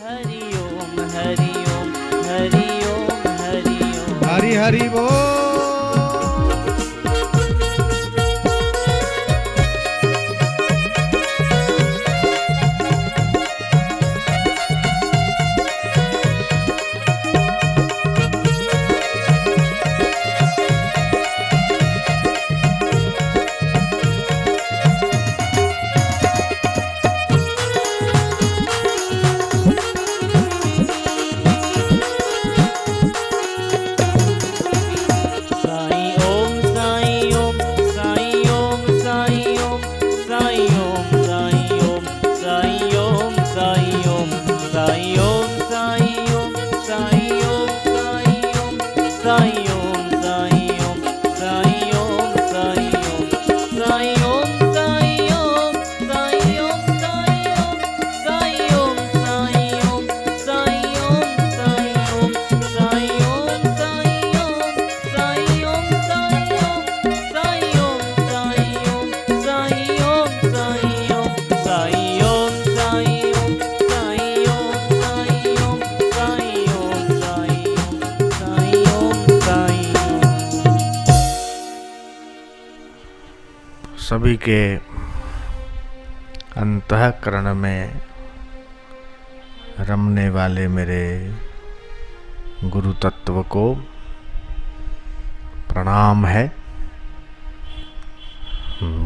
हरि ओम हरि ओम हरि ओम हरि ओम हरि हरि बोल। सभी के अंतःकरण में रमने वाले मेरे गुरु तत्व को प्रणाम है।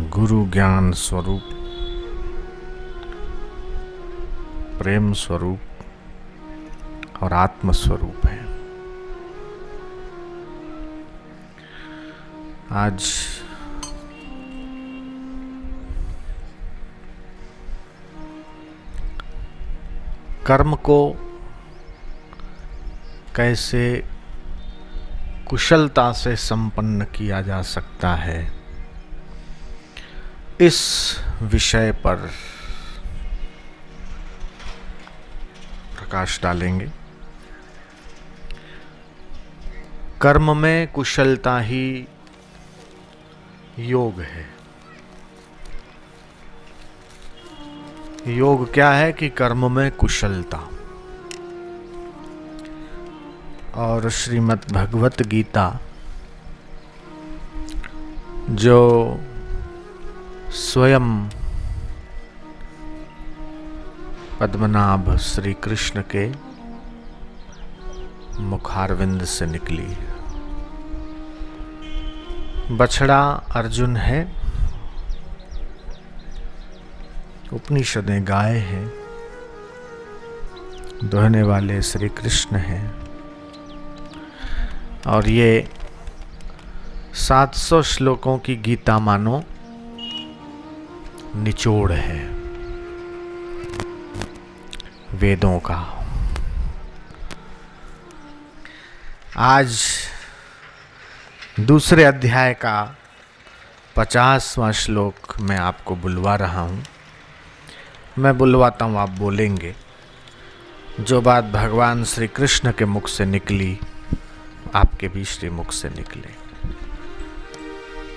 गुरु ज्ञान स्वरूप, प्रेम स्वरूप और आत्म स्वरूप है। आज कर्म को कैसे कुशलता से संपन्न किया जा सकता है, इस विषय पर प्रकाश डालेंगे। कर्म में कुशलता ही योग है। योग क्या है कि कर्म में कुशलता। और श्रीमद् भगवत गीता जो स्वयं पद्मनाभ श्री कृष्ण के मुखारविंद से निकली। बछड़ा अर्जुन है, उपनिषदें गाय हैं, दोहने वाले श्री कृष्ण हैं। और ये 700 श्लोकों की गीता मानो निचोड़ है वेदों का। आज दूसरे अध्याय का 50वां श्लोक मैं आपको बुलवा रहा हूँ। मैं बुलवाता हूँ, आप बोलेंगे। जो बात भगवान श्री कृष्ण के मुख से निकली, आपके भी श्री मुख से निकले।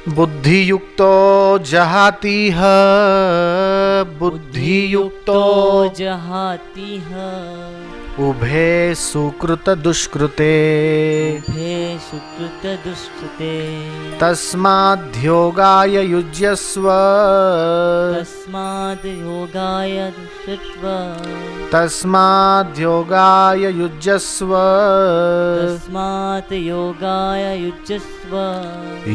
बुद्धि युक्तो जहाति है, बुद्धि युक्तो जहाति है, उभे सुकृत दुष्कृते, उभे सुकृत दुष्कृते। तस्माद्योगाय युज्यस्व, तस्माद् योगाय दुष्कृत्व, तस्माद्योगाय युज्यस्व, तस्मात् योगाय युज्यस्व।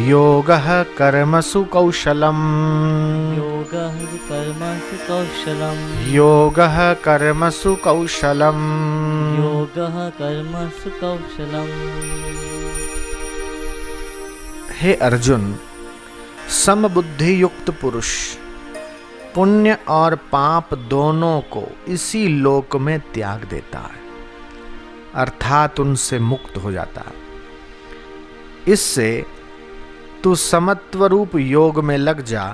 योगः कर्मसु कौशलम्, योगः कर्मसु कौशलम्, योगः कर्मसु कौशलम्। योगः कर्मसु कौशलम्। हे अर्जुन, समबुद्धि युक्त पुरुष पुण्य और पाप दोनों को इसी लोक में त्याग देता है, अर्थात उनसे मुक्त हो जाता है। इससे तू समत्व रूप योग में लग जा।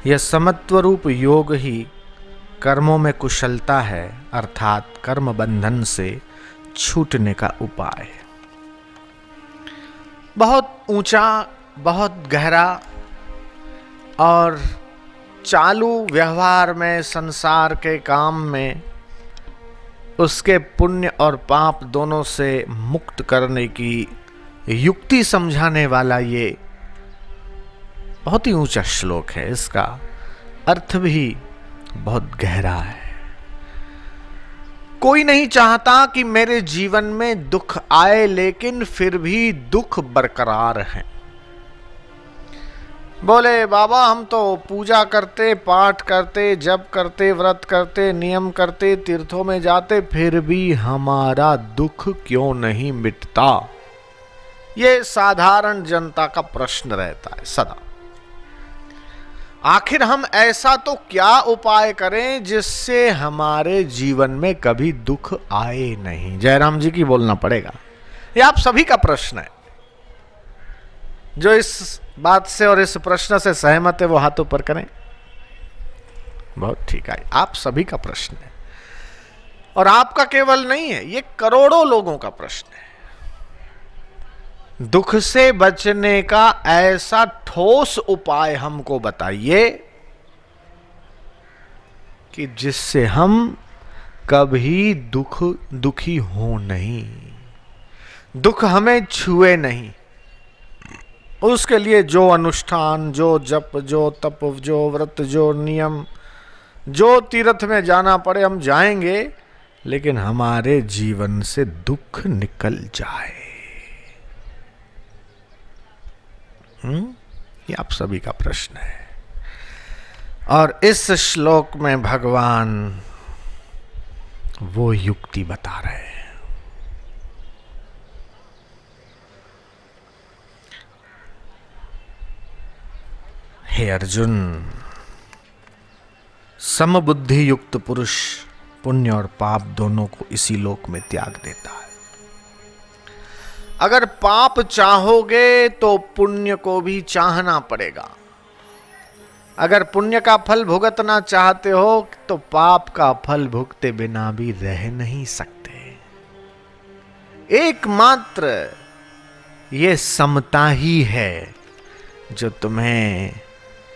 यह समत्व रूप योग ही कर्मों में कुशलता है, अर्थात कर्म बंधन से छूटने का उपाय है। बहुत ऊंचा, बहुत गहरा और चालू व्यवहार में, संसार के काम में उसके पुण्य और पाप दोनों से मुक्त करने की युक्ति समझाने वाला ये बहुत ही ऊंचा श्लोक है। इसका अर्थ भी बहुत गहरा है। कोई नहीं चाहता कि मेरे जीवन में दुख आए, लेकिन फिर भी दुख बरकरार है। बोले बाबा हम तो पूजा करते, पाठ करते, जप करते, व्रत करते, नियम करते, तीर्थों में जाते, फिर भी हमारा दुख क्यों नहीं मिटता? ये साधारण जनता का प्रश्न रहता है सदा। आखिर हम ऐसा तो क्या उपाय करें जिससे हमारे जीवन में कभी दुख आए नहीं? जयराम जी की बोलना पड़ेगा। ये आप सभी का प्रश्न है। जो इस बात से और इस प्रश्न से सहमत है वो हाथ ऊपर करें। बहुत ठीक है, आप सभी का प्रश्न है और आपका केवल नहीं है, ये करोड़ों लोगों का प्रश्न है। दुख से बचने का ऐसा ठोस उपाय हमको बताइए कि जिससे हम कभी दुखी हो नहीं, दुख हमें छुए नहीं। उसके लिए जो अनुष्ठान, जो जप, जो तप, जो व्रत, जो नियम, जो तीर्थ में जाना पड़े हम जाएंगे, लेकिन हमारे जीवन से दुख निकल जाए। ये आप सभी का प्रश्न है। और इस श्लोक में भगवान वो युक्ति बता रहे हैं। हे अर्जुन, समबुद्धि युक्त पुरुष पुण्य और पाप दोनों को इसी लोक में त्याग देता है। अगर पाप चाहोगे तो पुण्य को भी चाहना पड़ेगा। अगर पुण्य का फल भुगतना चाहते हो तो पाप का फल भुगते बिना भी रह नहीं सकते। एकमात्र ये समता ही है जो तुम्हें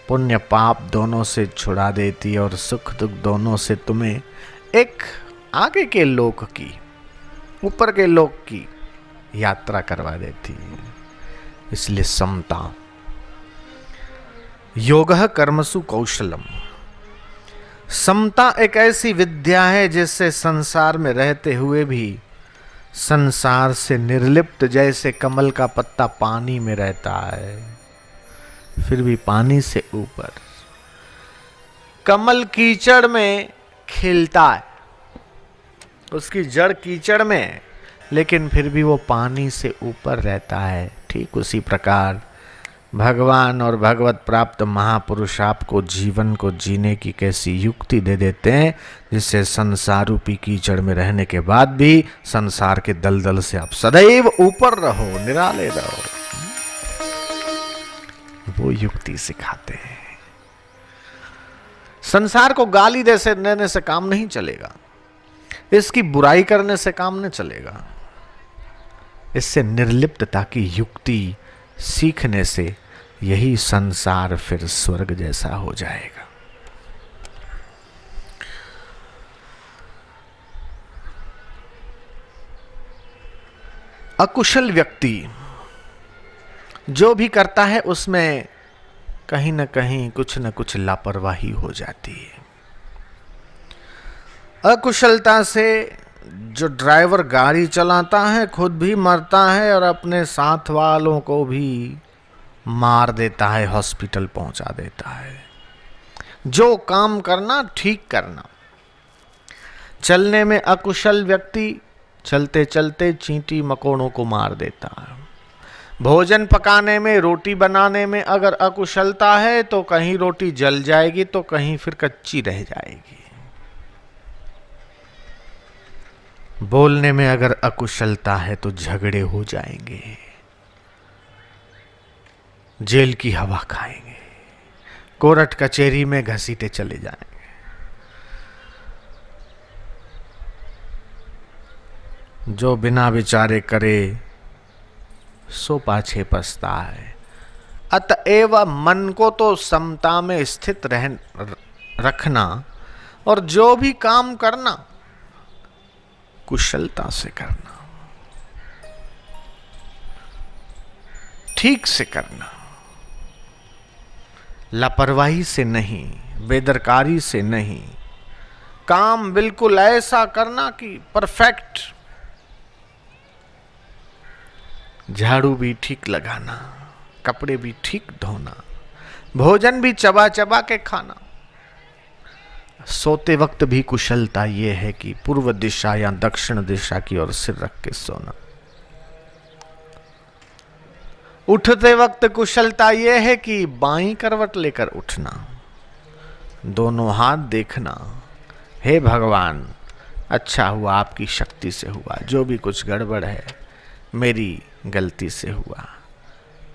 पुण्य पाप दोनों से छुड़ा देती और सुख दुख दोनों से तुम्हें एक आगे के लोक की, ऊपर के लोक की यात्रा करवा देती है। इसलिए समता। योगः कर्मसु कौशलम। समता एक ऐसी विद्या है जिससे संसार में रहते हुए भी संसार से निर्लिप्त, जैसे कमल का पत्ता पानी में रहता है फिर भी पानी से ऊपर, कमल कीचड़ में खिलता है, उसकी जड़ कीचड़ में, लेकिन फिर भी वो पानी से ऊपर रहता है। ठीक उसी प्रकार भगवान और भगवत प्राप्त महापुरुष आपको जीवन को जीने की कैसी युक्ति दे देते हैं जिससे संसार रूपी कीचड़ में रहने के बाद भी संसार के दलदल से आप सदैव ऊपर रहो, निराले रहो। वो युक्ति सिखाते हैं। संसार को गाली देने से काम नहीं चलेगा, इसकी बुराई करने से काम नहीं चलेगा। इससे निर्लिप्तता की युक्ति सीखने से यही संसार फिर स्वर्ग जैसा हो जाएगा। अकुशल व्यक्ति जो भी करता है उसमें कहीं न कहीं कुछ न कुछ लापरवाही हो जाती है। अकुशलता से जो ड्राइवर गाड़ी चलाता है खुद भी मरता है और अपने साथ वालों को भी मार देता है, हॉस्पिटल पहुंचा देता है। जो काम करना ठीक करना। चलने में अकुशल व्यक्ति चलते चलते चींटी मकोड़ों को मार देता है। भोजन पकाने में, रोटी बनाने में अगर अकुशलता है तो कहीं रोटी जल जाएगी तो कहीं फिर कच्ची रह जाएगी। बोलने में अगर अकुशलता है तो झगड़े हो जाएंगे, जेल की हवा खाएंगे, कोर्ट कचहरी में घसीटे चले जाएंगे। जो बिना विचारे करे सो पाछे पछता है। अतएव मन को तो समता में स्थित रखना और जो भी काम करना कुशलता से करना, ठीक से करना, लापरवाही से नहीं, बेदरकारी से नहीं, काम बिल्कुल ऐसा करना कि परफेक्ट, झाड़ू भी ठीक लगाना, कपड़े भी ठीक धोना, भोजन भी चबा चबा के खाना। सोते वक्त भी कुशलता यह है कि पूर्व दिशा या दक्षिण दिशा की ओर सिर रख के सोना। उठते वक्त कुशलता यह है कि बाईं करवट लेकर उठना, दोनों हाथ देखना, हे भगवान अच्छा हुआ आपकी शक्ति से हुआ, जो भी कुछ गड़बड़ है मेरी गलती से हुआ,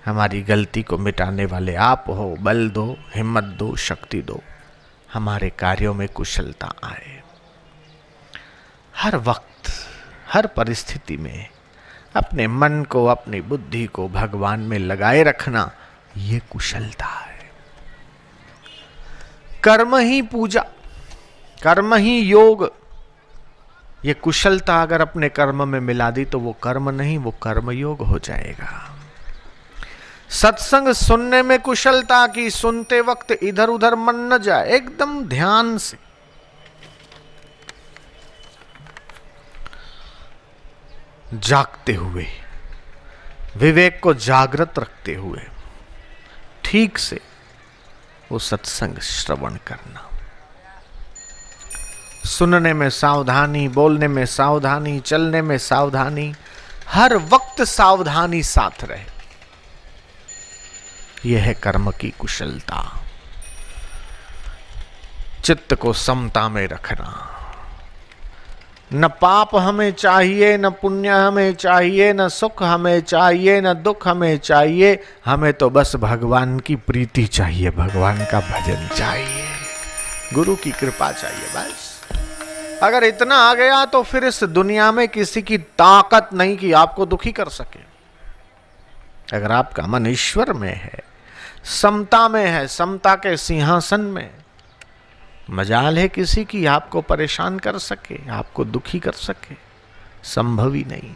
हमारी गलती को मिटाने वाले आप हो, बल दो, हिम्मत दो, शक्ति दो, हमारे कार्यों में कुशलता आए। हर वक्त हर परिस्थिति में अपने मन को, अपनी बुद्धि को भगवान में लगाए रखना, ये कुशलता है। कर्म ही पूजा, कर्म ही योग, ये कुशलता अगर अपने कर्म में मिला दी तो वो कर्म नहीं, वो कर्म योग हो जाएगा। सत्संग सुनने में कुशलता की, सुनते वक्त इधर उधर मन न जाए, एकदम ध्यान से। जागते हुए, विवेक को जागृत रखते हुए ठीक से वो सत्संग श्रवण करना। सुनने में सावधानी, बोलने में सावधानी, चलने में सावधानी, हर वक्त सावधानी साथ रहे। यह है कर्म की कुशलता। चित्त को समता में रखना। न पाप हमें चाहिए, न पुण्य हमें चाहिए, न सुख हमें चाहिए, न दुख हमें चाहिए, हमें तो बस भगवान की प्रीति चाहिए, भगवान का भजन चाहिए, गुरु की कृपा चाहिए, बस। अगर इतना आ गया तो फिर इस दुनिया में किसी की ताकत नहीं कि आपको दुखी कर सके। अगर आपका मन ईश्वर में है, समता में है, समता के सिंहासन में, मजाल है किसी की आपको परेशान कर सके, आपको दुखी कर सके, संभव ही नहीं।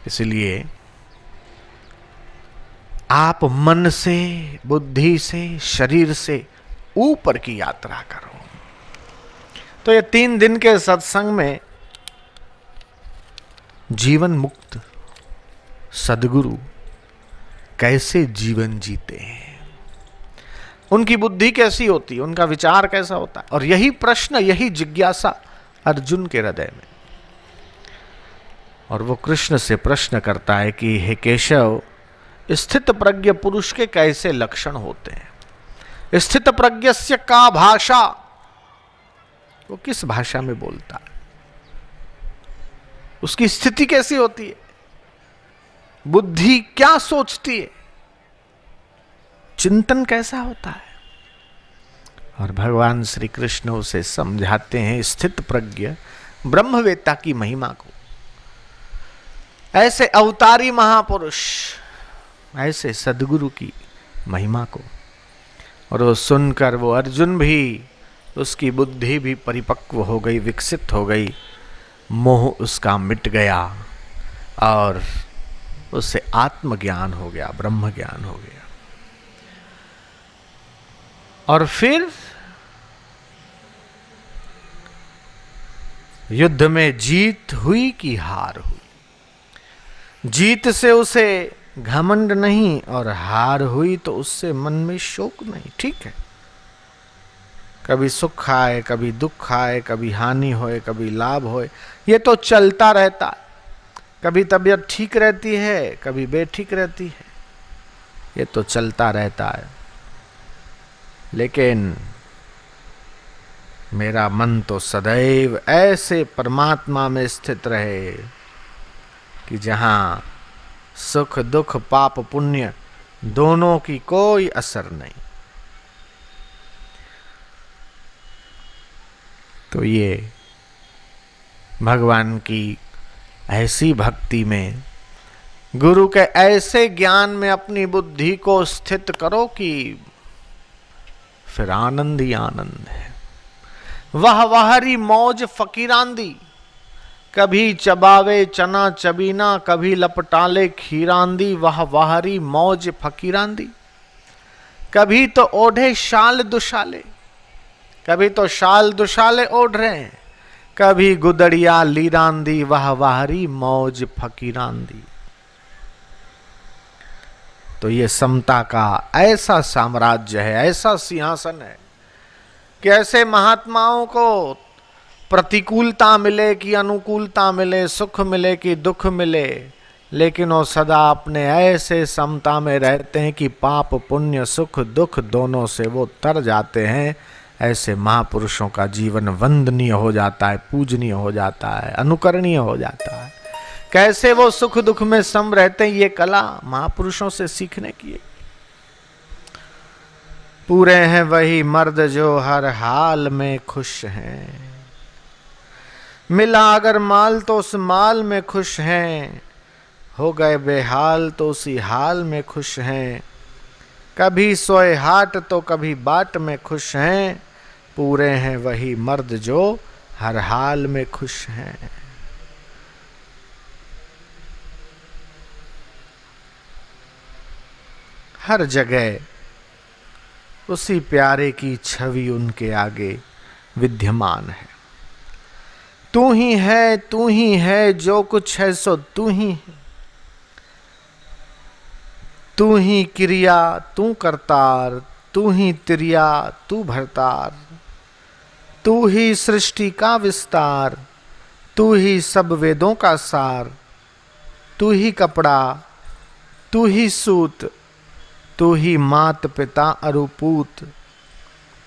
इसलिए आप मन से, बुद्धि से, शरीर से ऊपर की यात्रा करो। तो ये 3 दिन के सत्संग में जीवन मुक्त सद्गुरु कैसे जीवन जीते हैं, उनकी बुद्धि कैसी होती है, उनका विचार कैसा होता है, और यही प्रश्न, यही जिज्ञासा अर्जुन के हृदय में। और वो कृष्ण से प्रश्न करता है कि हे केशव, स्थित प्रज्ञ पुरुष के कैसे लक्षण होते हैं? स्थित प्रज्ञस्य का भाषा, वो किस भाषा में बोलता है, उसकी स्थिति कैसी होती है, बुद्धि क्या सोचती है, चिंतन कैसा होता है। और भगवान श्री कृष्ण उसे समझाते हैं स्थित प्रज्ञ ब्रह्मवेत्ता की महिमा को। ऐसे अवतारी महापुरुष, ऐसे सद्गुरु की महिमा को। और वो सुनकर वो अर्जुन भी, उसकी बुद्धि भी परिपक्व हो गई, विकसित हो गई, मोह उसका मिट गया और उससे आत्मज्ञान हो गया, ब्रह्म ज्ञान हो गया। और फिर युद्ध में जीत हुई कि हार हुई, जीत से उसे घमंड नहीं और हार हुई तो उससे मन में शोक नहीं। ठीक है, कभी सुख आए, कभी दुख आए, कभी हानि होए, कभी लाभ होए, ये तो चलता रहता है। कभी तबीयत ठीक रहती है, कभी बेठीक रहती है, ये तो चलता रहता है। लेकिन मेरा मन तो सदैव ऐसे परमात्मा में स्थित रहे कि जहां सुख दुख, पाप पुण्य दोनों की कोई असर नहीं। तो ये भगवान की ऐसी भक्ति में, गुरु के ऐसे ज्ञान में अपनी बुद्धि को स्थित करो कि फिर आनंद ही आनंद है। वह वहरी मौज फकीरांदी, कभी चबावे चना चबीना, कभी लपटाले खीरांदी। वह वहरी मौज फकीरांदी, कभी तो ओढ़े शाल दुशाले, कभी तो शाल दुशाले ओढ़ रहे हैं, कभी गुदड़िया लीरांदी। वह वहरी मौज फकीरांदी। तो ये समता का ऐसा साम्राज्य है, ऐसा सिंहासन है कि ऐसे महात्माओं को प्रतिकूलता मिले कि अनुकूलता मिले, सुख मिले कि दुख मिले, लेकिन वो सदा अपने ऐसे समता में रहते हैं कि पाप पुण्य सुख दुख दोनों से वो तर जाते हैं। ऐसे महापुरुषों का जीवन वंदनीय हो जाता है, पूजनीय हो जाता है, अनुकरणीय हो जाता है। कैसे वो सुख दुख में सम रहते हैं, ये कला महापुरुषों से सीखने की है। पूरे हैं वही मर्द जो हर हाल में खुश हैं, मिला अगर माल तो उस माल में खुश हैं, हो गए बेहाल तो उसी हाल में खुश हैं। कभी सोए हाट तो कभी बाट में खुश हैं, पूरे हैं वही मर्द जो हर हाल में खुश हैं। हर जगह उसी प्यारे की छवि उनके आगे विद्यमान है। तू ही है जो कुछ है सो तू ही है, तू ही क्रिया तू करतार, तू ही त्रिया तू भरतार, तू ही सृष्टि का विस्तार, तू ही सब वेदों का सार, तू ही कपड़ा तू ही सूत, तू ही मात पिता अरुपूत,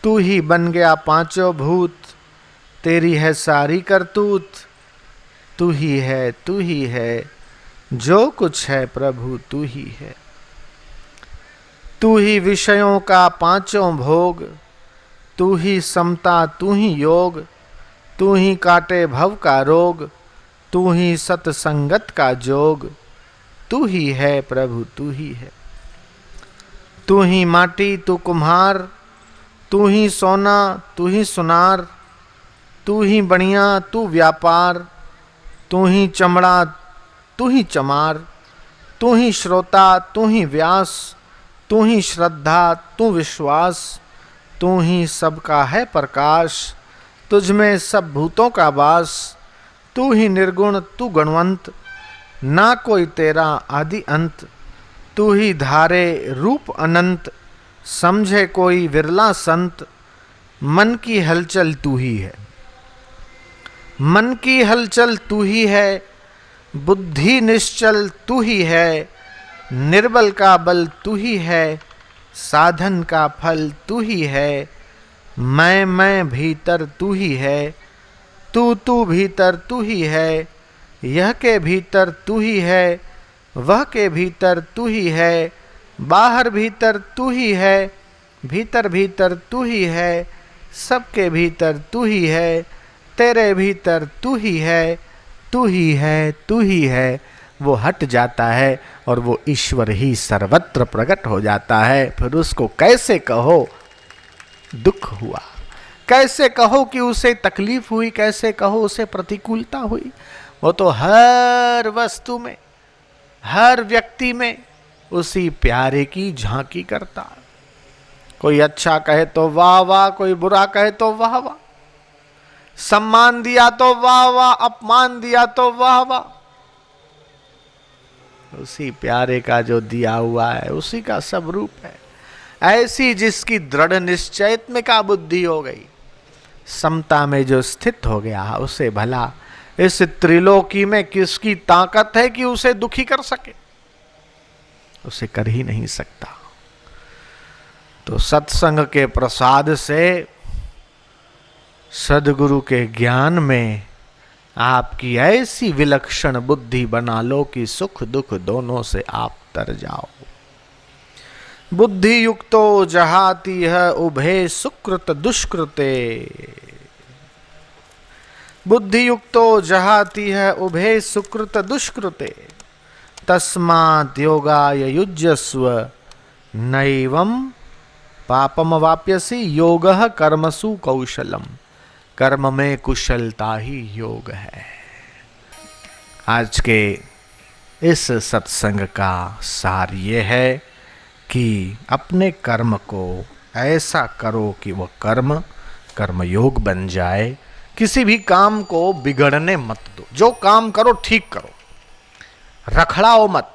तू ही बन गया पांचों भूत, तेरी है सारी करतूत। तू ही है जो कुछ है प्रभु तू ही है। तू ही विषयों का पांचों भोग, तू ही समता तू ही योग, तू ही काटे भव का रोग, तू ही सतसंगत का जोग। तू ही है प्रभु तू ही है। तू ही माटी तू कुम्हार, तू ही सोना तू ही सुनार, तू ही बढ़िया तू व्यापार, तू ही चमड़ा तू ही चमार, तू ही श्रोता तू ही व्यास, तू ही श्रद्धा तू विश्वास, तू ही सबका है प्रकाश, तुझ में सब भूतों का वास। तू ही निर्गुण तू गुणवंत, ना कोई तेरा आदि अंत, तू ही धारे रूप अनंत, समझे कोई विरला संत। मन की हलचल तू ही है, मन की हलचल तू ही है, बुद्धि निश्चल तू ही है, निर्बल का बल तू ही है, साधन का फल तू ही है। मैं भीतर तू ही है, तू भीतर तू ही है, यह के भीतर तू ही है, वह के भीतर तू ही है, बाहर भीतर तू ही है, भीतर भीतर तू ही है, सबके भीतर तू ही है, तेरे भीतर तू ही है, तू ही है, तू ही है। वो हट जाता है और वो ईश्वर ही सर्वत्र प्रकट हो जाता है। फिर उसको कैसे कहो दुख हुआ, कैसे कहो कि उसे तकलीफ हुई, कैसे कहो उसे प्रतिकूलता हुई। वो तो हर वस्तु में हर व्यक्ति में उसी प्यारे की झांकी करता है। कोई अच्छा कहे तो वाह वाह, कोई बुरा कहे तो वाह वाह, सम्मान दिया तो वाह वाह, अपमान दिया तो वाह वाह। उसी प्यारे का जो दिया हुआ है उसी का सब रूप है। ऐसी जिसकी दृढ़ निश्चयत में का बुद्धि हो गई, समता में जो स्थित हो गया, उसे भला इस त्रिलोकी में किसकी ताकत है कि उसे दुखी कर सके? उसे कर ही नहीं सकता। तो सत्संग के प्रसाद से, सद्गुरु के ज्ञान में आपकी ऐसी विलक्षण बुद्धि बना लो कि सुख दुख दोनों से आप तर जाओ। बुद्धि युक्तो जहाती है उभे सुकृत दुष्कृते, बुद्धि युक्तो जहाती है उभे सुकृत दुष्कृते, तस्मात् योगाय युज्यस्व नैवं पापम वाप्यसि योगः कर्मसु कौशलम। कर्म में कुशलता ही योग है। आज के इस सत्संग का सार ये है कि अपने कर्म को ऐसा करो कि वह कर्मयोग बन जाए। किसी भी काम को बिगड़ने मत दो। जो काम करो ठीक करो, रखड़ाओ मत।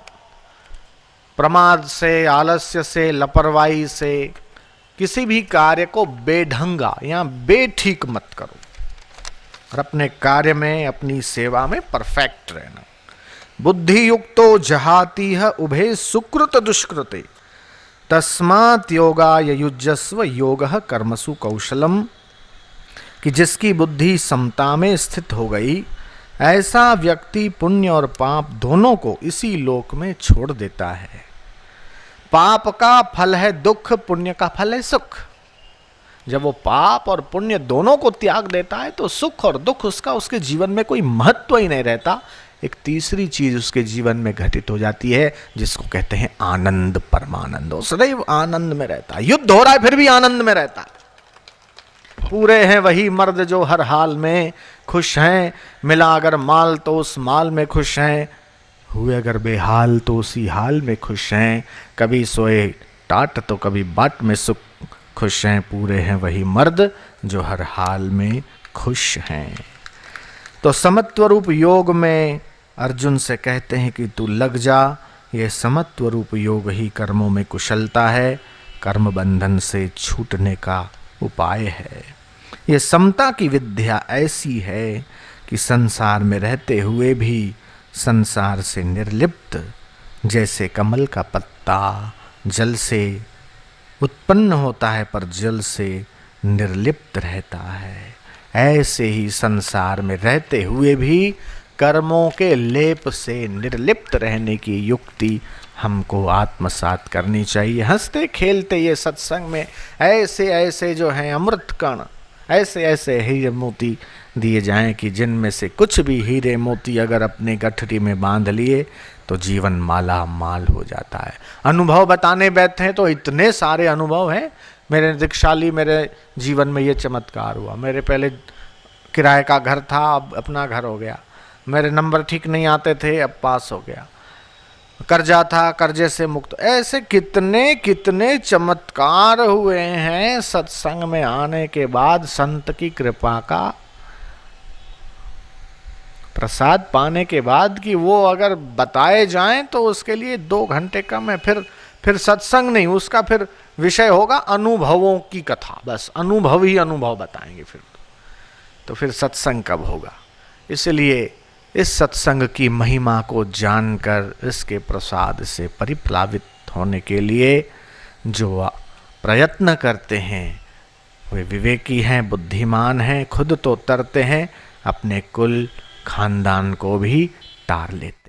प्रमाद से, आलस्य से, लापरवाही से किसी भी कार्य को बेढंगा या बेठीक मत करो और अपने कार्य में, अपनी सेवा में परफेक्ट रहना। बुद्धि युक्तो जहाति उभे सुकृत दुष्कृते तस्मात् योगाय युज्यस्व योगः कर्मसु कौशलम। कि जिसकी बुद्धि समता में स्थित हो गई, ऐसा व्यक्ति पुण्य और पाप दोनों को इसी लोक में छोड़ देता है। पाप का फल है दुख, पुण्य का फल है सुख। जब वो पाप और पुण्य दोनों को त्याग देता है तो सुख और दुख उसका उसके जीवन में कोई महत्व ही नहीं रहता। एक तीसरी चीज उसके जीवन में घटित हो जाती है जिसको कहते हैं आनंद, परमानंद। वो सदैव आनंद में रहता है। युद्ध हो रहा है फिर भी आनंद में रहता है। पूरे हैं वही मर्द जो हर हाल में खुश हैं, मिला अगर माल तो उस माल में खुश हैं, हुए अगर बेहाल तो उसी हाल में खुश हैं। कभी सोए टाट तो कभी बाट में सुख खुश हैं। पूरे हैं वही मर्द जो हर हाल में खुश हैं। तो समत्व रूप योग में अर्जुन से कहते हैं कि तू लग जा। ये समत्व रूप योग ही कर्मों में कुशलता है, कर्म बंधन से छूटने का उपाय है। ये समता की विद्या ऐसी है कि संसार में रहते हुए भी संसार से निर्लिप्त, जैसे कमल का पत्ता जल से उत्पन्न होता है पर जल से निर्लिप्त रहता है, ऐसे ही संसार में रहते हुए भी कर्मों के लेप से निर्लिप्त रहने की युक्ति हमको आत्मसात करनी चाहिए। हंसते खेलते ये सत्संग में ऐसे ऐसे जो हैं अमृत कण, ऐसे ऐसे हीरे मोती दिए जाएं कि जिनमें से कुछ भी हीरे मोती अगर अपने गठरी में बांध लिए तो जीवन माला माल हो जाता है। अनुभव बताने बैठे हैं तो इतने सारे अनुभव हैं। मेरे दीक्षाली मेरे जीवन में ये चमत्कार हुआ। मेरे पहले किराए का घर था, अब अपना घर हो गया। मेरे नंबर ठीक नहीं आते थे, अब पास हो गया। कर्जा था, कर्जे से मुक्त। ऐसे कितने कितने चमत्कार हुए हैं सत्संग में आने के बाद। संत की कृपा का प्रसाद पाने के बाद कि वो अगर बताए जाएं तो उसके लिए 2 घंटे कम है। फिर सत्संग नहीं, उसका फिर विषय होगा अनुभवों की कथा। बस अनुभव ही अनुभव बताएंगे फिर तो फिर सत्संग कब होगा। इसलिए इस सत्संग की महिमा को जानकर इसके प्रसाद से परिप्लावित होने के लिए जो प्रयत्न करते हैं वे विवेकी हैं, बुद्धिमान हैं, खुद तो तरते हैं, अपने कुल खानदान को भी तार लेते हैं।